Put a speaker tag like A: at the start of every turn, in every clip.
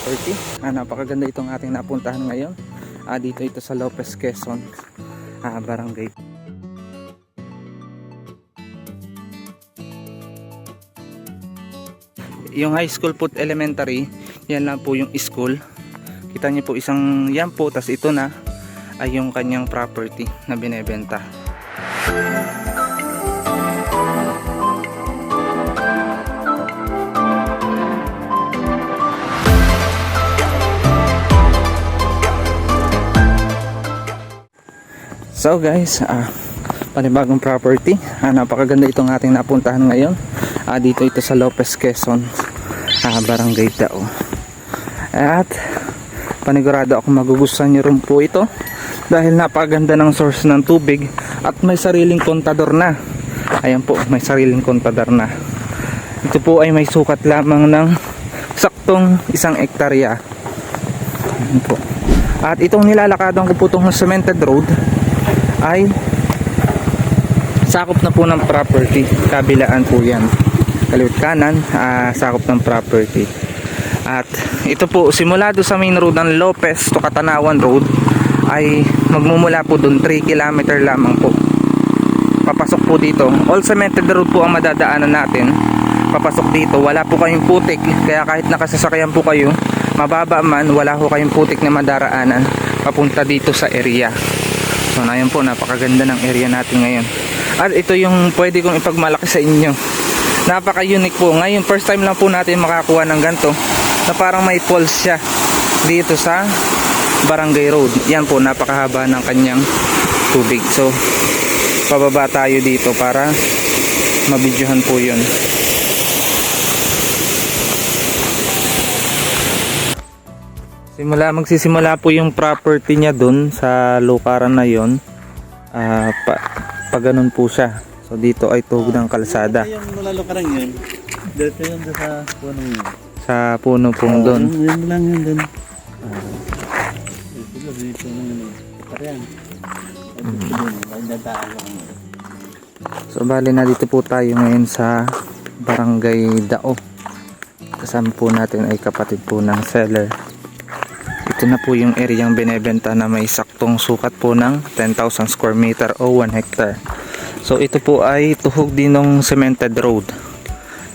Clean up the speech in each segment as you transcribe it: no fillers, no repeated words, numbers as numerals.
A: property. Napakaganda itong ating napuntahan ngayon. Dito ito sa Lopez, Quezon, barangay. Yung high school po elementary, yan lang po yung school. Kita niyo po isang yan po, tas ito na ay yung kanyang property na binebenta. So guys, panibagong property. Napakaganda itong ating napuntahan ngayon. Dito ito sa Lopez, Quezon, barangay Dao. At panigurado ako magugustuhan nyo rin po ito dahil napakaganda ng source ng tubig at may sariling kontador na. Ayan po, may sariling kontador na. Ito po ay may sukat lamang ng saktong 1 hektarya. Ayan po. At itong nilalakadan ko po itong cemented road ay sakop na po ng property. Kabilaan po yan, kaliwat kanan, sakop ng property. At ito po, simula do sa main road ng Lopez to Katanawan Road ay magmumula po doon 3 km lamang po. Papasok po dito, all cemented road po ang madadaanan natin. Papasok dito, wala po kayong putik, kaya kahit nakasasakyan po kayo mababa man, wala po kayong putik na madaraanan papunta dito sa area. So na yun po, napakaganda ng area natin ngayon. At ito yung pwede kong ipagmalaki sa inyo. Napaka-unique po. Ngayon, first time lang po natin makakuha ng ganito na parang may falls siya dito sa Barangay Road. Yan po, napakahaba ng kanyang tubig. So, pababa tayo dito para mabidyohan po yun. Magsisimula po yung property niya dun sa lukaran na yon. Pa ganun po siya. So dito ay tuhog ng kalsada.
B: Yung lukaran yun, dito yun sa puno yun.
A: Sa puno pong dun.
B: Yun lang yun dun. Dito yun. Parang so bali na dito po tayo ngayon sa Barangay Dao. Kasama po natin ay kapatid po ng seller. Ito na po yung areang binebenta na may saktong sukat po ng 10,000 square meter o 1 hectare. So ito po ay tuhog din ng cemented road.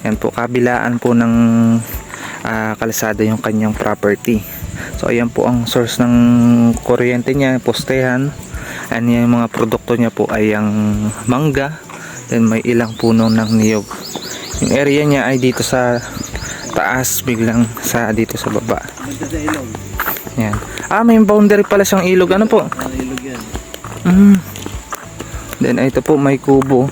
B: Yan po, kabilaan po ng kalsada yung kanyang property. So ayan po ang source ng kuryente niya, postehan. And yung mga produkto niya po ay ang mangga. Then may ilang puno ng niyog. Yung area niya ay dito sa taas, biglang dito sa baba. Yan. May boundary pala siyang ilog. Ano po? Ilog yan.
A: Then ito po may kubo.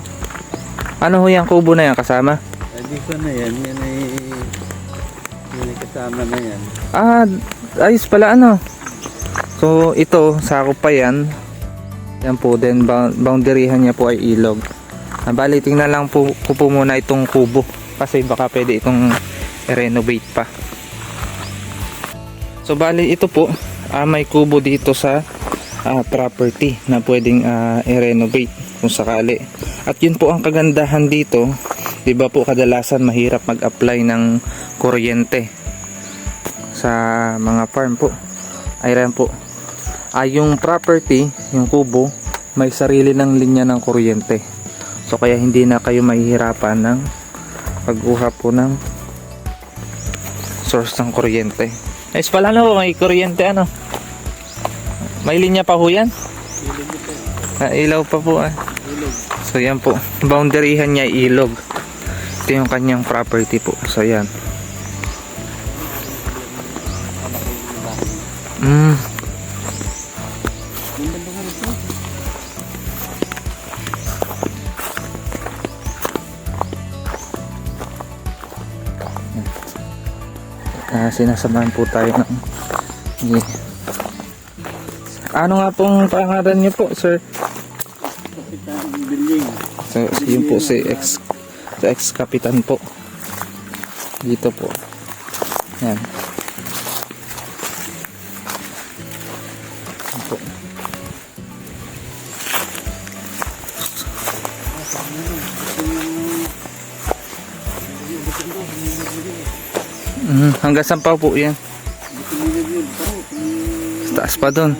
A: Ano ho yung kubo na yan kasama?
B: Dito na yan. Yan ay kasama na yan.
A: Ayos pala ano. So ito, sakop pa yan. Yan po, then boundaryhan niya po ay ilog. Bali, tingnan lang po ko po muna itong kubo. Kasi baka pwede itong i-renovate pa. So bali ito po, may kubo dito sa property na pwedeng i-renovate kung sakali. At yun po ang kagandahan dito. Diba po kadalasan mahirap mag-apply ng kuryente sa mga farm po. Ayan po. Yung property, yung kubo, may sarili ng linya ng kuryente. So kaya hindi na kayo mahihirapan ng pag-uha po ng source ng kuryente. Nice pala no, may kuryente ano. May linya pa ho yan? Ilaw pa po So yan po, boundaryhan niya ilog. Ito yung kanyang property po. So yan. Sinasamahan po tayo ng ano nga pong pangalan niyo po, sir?
B: Kapitan Bilying.
A: So yun po si ex-kapitan po dito po. Yan. Yan po. Hanggang saan pa po yan? Sa taas pa doon.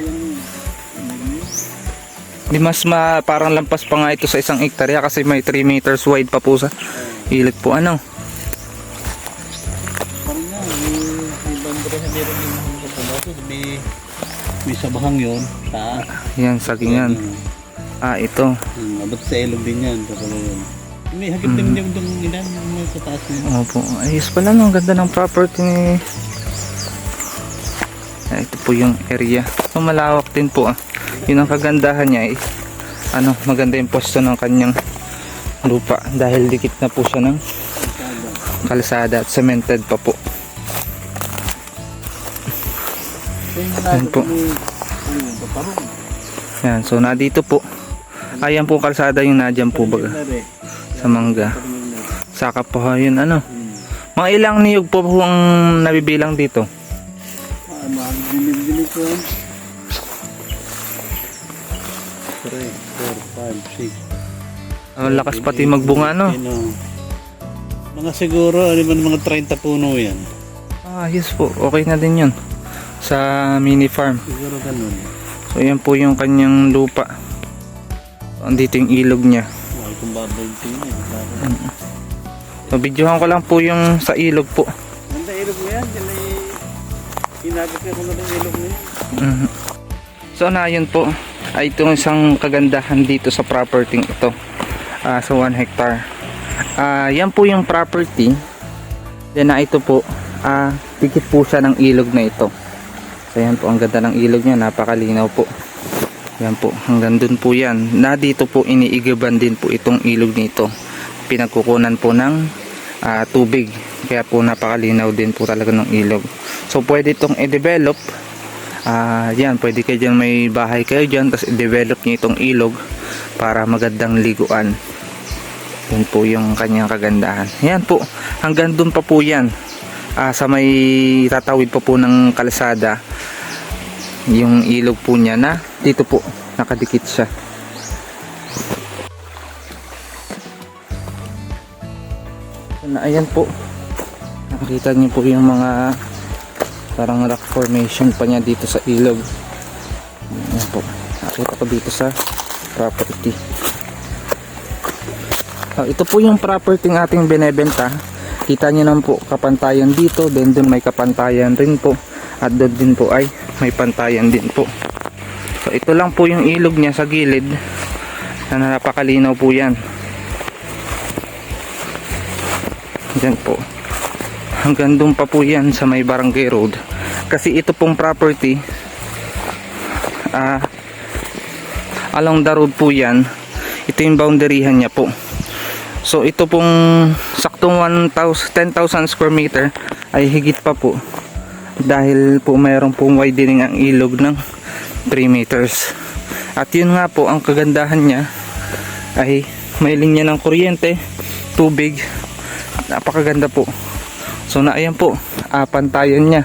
A: Di mas parang lampas pa nga ito sa 1 hektarya kasi may 3 meters wide pa po sa ilog po. Ano?
C: Parang nga, may bandera sa meron yung mga kabaso. May sabahang yun. Sa
A: Yan, sagingan. Ito.
C: abot sa ilog din yan. Kapag yun. May hagip din yung ilan. May sa taas na yun.
A: Opo. Ayos pala no. Ang ganda ng property ni... Ito po yung area. So, malawak din po. Yun ang kagandahan niya. Maganda yung pwesto ng kanyang lupa. Dahil dikit na po siya ng kalsada at cemented pa po. Yan po. Yan. So, dito po. Ayan po kalsada yung nadyan po baga. Sa mangga. Saka po yun Mga ilang niyog po ang nabibilang dito.
C: Dilig-dilig ko. 3, 4, 5, 6.
A: Ang lakas pati magbunga
C: Mga siguro, mga 30 puno yan.
A: Yes po. Okay na din yun. Sa mini farm.
C: Siguro ganun.
A: So, yan po yung kanyang lupa. Andito yung ilog niya.
C: Ay, kung babay tingin.
A: So, videohan ko lang po yung sa ilog po.
C: Ganda ilog mo yan. Yan ay inagap ko na ng ilog mo yan.
A: So, yun po. Ay itong isang kagandahan dito sa property ito. Sa 1 hectare. Yan po yung property. Then ito po. Dikit po siya ng ilog na ito. So, yan po. Ang ganda ng ilog niya. Napakalinaw po. Yan po, hanggang dun po yan. Dito po iniigaban din po itong ilog nito. Pinagkukunan po ng tubig. Kaya po napakalinaw din po talaga ng ilog. So pwede itong i-develop. Yan, pwede kayo dyan, may bahay kayo dyan, tapos i-develop nyo itong ilog para magandang liguan. Yan po yung kanyang kagandahan. Yan po, hanggang dun pa po yan. Sa may tatawid pa po ng kalsada. Yung ilog po niya na dito po nakadikit siya. Ayan po, nakikita niyo po yung mga parang rock formation pa niya dito sa ilog. Ayan po, nakita ko dito sa property. Ito po yung property ng ating binebenta. Kita niyo naman po kapantayan dito, then dun may kapantayan rin po, at doon din po ay may pantayan din po. So ito lang po yung ilog niya sa gilid na napakalinaw po yan. Diyan po. Hanggang doon pa po yan sa may barangay road. Kasi ito pong property along the road po yan. Ito yung boundaryhan niya po. So ito pong saktong 10,000 square meter ay higit pa po. Dahil po mayroon pong widening ang ilog ng 3 meters. At yun nga po, ang kagandahan niya ay may linya ng kuryente, tubig. Napakaganda po. So ayan po, pantayan niya.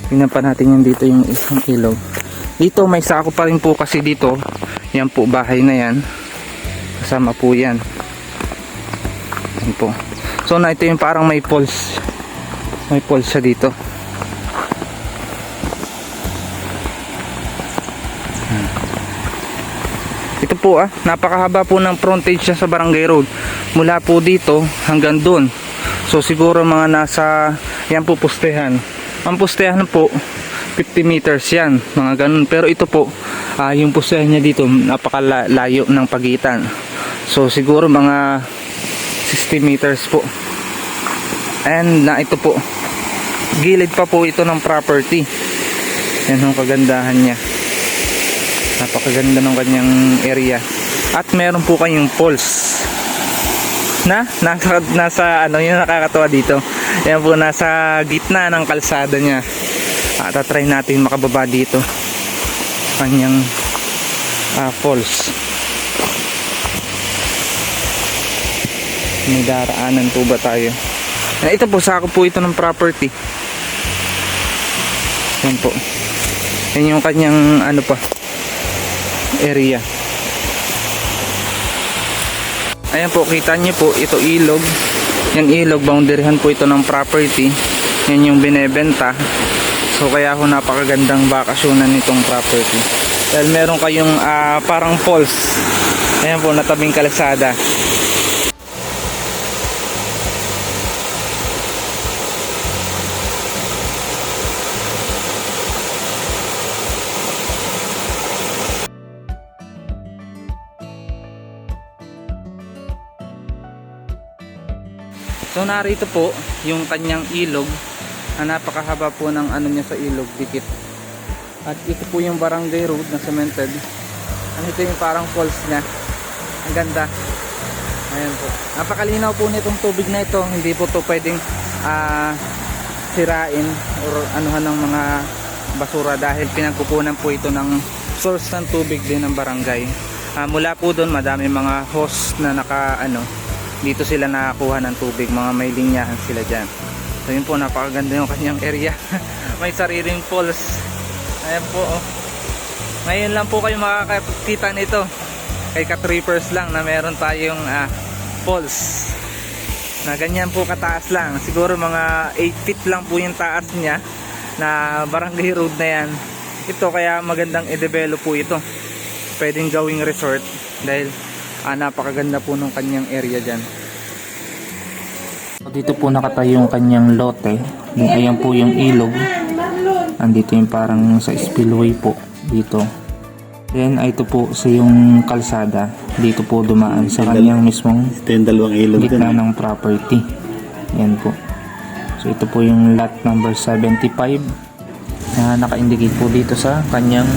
A: Tingnan pa natin yung dito yung isang ilog. Dito may sako pa rin po kasi dito. Yan po, bahay na yan. Kasama po yan. Yan po. So ito yung parang may falls. May falls siya dito. Ito po napakahaba po ng frontage siya sa barangay road. Mula po dito hanggang doon. So siguro mga nasa, yan po pustehan. Ang pustehan po 50 meters yan, mga ganun. Pero ito po, yung pustehan niya dito napakalayo ng pagitan. So siguro mga 60 meters po. And ito po, gilid pa po ito ng property. Yan ang kagandahan niya. Napakaganda ng kanyang area. At meron po kayong falls nasa yung nakakatawa dito. Yan po, nasa gitna ng kalsada niya. Tatry natin makababa dito kanyang falls. May daraanan po ba tayo? Ito po, sako po ito ng property. Yan po. Yan yung kanyang area. Ayan po, kita nyo po, ito ilog. Yan ilog, boundaryhan po ito ng property. yan yung binebenta. So kaya ho napakagandang bakasyonan nitong property. Dahil meron kayong parang falls. Ayan po, natabing kalsada. So narito po yung kanyang ilog. Napakahaba po ng ano niya sa ilog, dikit. At ito po yung barangay road na cemented. Ito yung parang falls niya. Ang ganda. Ayan po. Napakalinaw po nitong tubig na ito. Hindi po to pwedeng sirain or anuhan ng mga basura dahil pinagkukunan po ito ng source ng tubig din ng barangay. Mula po doon madami mga hose na dito sila nakakuha ng tubig, mga may linyahan sila dyan. So yun po, napakaganda yung kanyang area. May sariling falls. Ayan po, oh. Ngayon lang po kayo makakakita nito. Kay ka-trippers lang na meron tayong falls na ganyan po kataas lang. Siguro mga 8 feet lang po yung taas niya na barangay road na yan. Ito kaya magandang i-develop po ito. Pwedeng gawing resort dahil napakaganda po ng kanyang area dyan.
B: Dito po nakatayo yung kanyang lote. Ayan po yung ilog. Andito yung parang sa spillway po dito. Then ito po sa yung kalsada. Dito po dumaan sa kanyang mismong
C: Ito yung dalawang ilog
B: gitna
C: din.
B: ng property. Ayan po. So ito po yung lot number 75 na naka-indicate po dito sa kanyang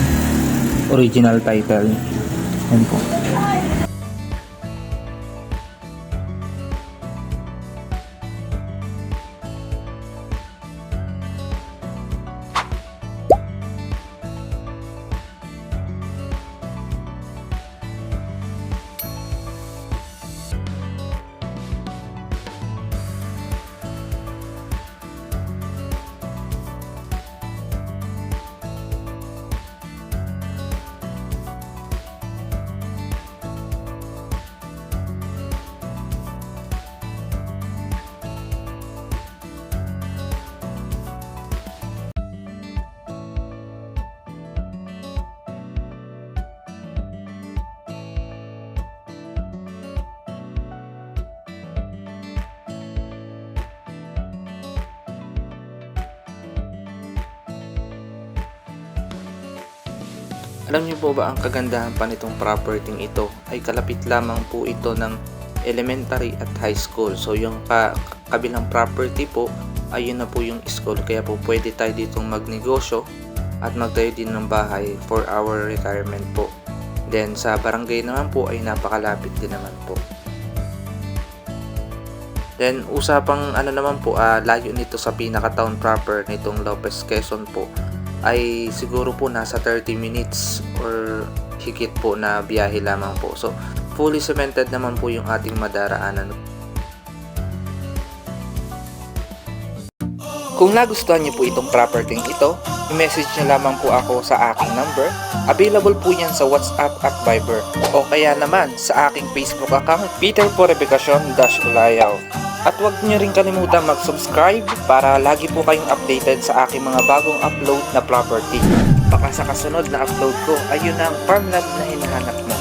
B: original title. Ayan po. Alam niyo po ba ang kagandahan pa nitong property ito ay kalapit lamang po ito ng elementary at high school. So yung kabilang property po ay yun na po yung school, kaya po pwede tayo ditong magnegosyo at magtayo din ng bahay for our retirement po. Then sa barangay naman po ay napakalapit din naman po. Then usapang naman po, layo nito sa pinaka-town proper nitong Lopez, Quezon po ay siguro po nasa 30 minutes or higit po na biyahe lamang po. So fully cemented naman po yung ating madaraanan. Kung nagustuhan niyo po itong property ito, i-message niyo lamang po ako sa aking number. Available po yan sa WhatsApp at Viber, o kaya naman sa aking Facebook account, Peter Purificacion-Ulayaw. At huwag niyo rin kalimutan mag-subscribe para lagi po kayong updated sa aking mga bagong upload na property. Baka sa kasunod na upload ko, ayun na ang farmland na hinahanap mo.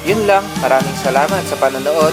B: Yun lang, maraming salamat sa panonood.